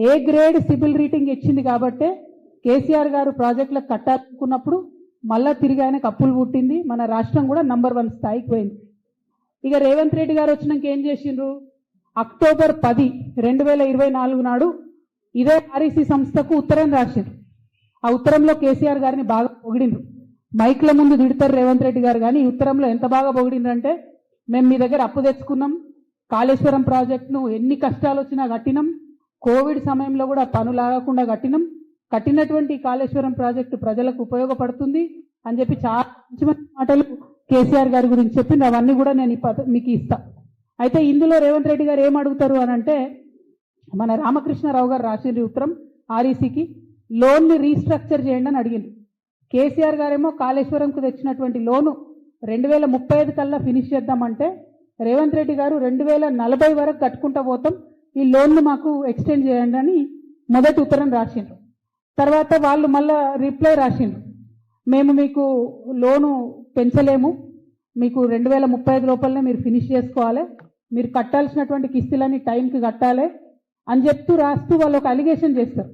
A grade CIBIL rating ఇచ్చింది కాబట్టే కేసీఆర్ గారు ప్రాజెక్టులకు కట్టాలనుకున్నప్పుడు మళ్ళా తిరిగి ఆయనకు అప్పులు పుట్టింది. మన రాష్ట్రం కూడా నంబర్ 1 స్థాయికి పోయింది. ఇక రేవంత్ రెడ్డి గారు వచ్చినాక ఏం చేసిండ్రు? అక్టోబర్ 10, 2024 నాడు ఇదే ఆర్ఈసీ సంస్థకు ఉత్తరం రాసిండ్రు. ఆ ఉత్తరంలో కేసీఆర్ గారిని బాగా పొగిడిండ్రు. మైక్ల ముందు తిడతారు రేవంత్ రెడ్డి గారు, కానీ ఈ ఉత్తరంలో ఎంత బాగా పొగిడిండ్రంటే, మేము మీ దగ్గర అప్పు తెచ్చుకున్నాం, కాళేశ్వరం ప్రాజెక్టును ఎన్ని కష్టాలు వచ్చినా కట్టినాం, కోవిడ్ సమయంలో కూడా పనులు ఆగకుండా కట్టినాం, కట్టినటువంటి కాళేశ్వరం ప్రాజెక్టు ప్రజలకు ఉపయోగపడుతుంది అని చెప్పి చాలా మంచి మంచి మాటలు కేసీఆర్ గారి గురించి చెప్పింది. అవన్నీ కూడా నేను మీకు ఇస్తా. అయితే ఇందులో రేవంత్ రెడ్డి గారు ఏం అడుగుతారు అని అంటే, మన రామకృష్ణారావు గారు రాసిన ఉత్తరం ఆర్ఈసీకి లోన్ని రీస్ట్రక్చర్ చేయండి అని అడిగింది. కేసీఆర్ గారేమో కాళేశ్వరంకు తెచ్చినటువంటి లోను 2035 కల్లా ఫినిష్ చేద్దామంటే, రేవంత్ రెడ్డి గారు 2040 వరకు కట్టుకుంటా పోతాం, ఈ లోన్ను మాకు ఎక్స్టెండ్ చేయండి అని మొదటి ఉత్తరం రాసిండ్రు. తర్వాత వాళ్ళు మళ్ళా రిప్లై రాసిండ్రు, మేము మీకు లోను పెంచలేము, మీకు 2035 లోపలనే మీరు ఫినిష్ చేసుకోవాలి, మీరు కట్టాల్సినటువంటి కిస్తీలని టైంకి కట్టాలి అని చెప్తూ రాస్తూ వాళ్ళు ఒక అలిగేషన్ చేస్తారు.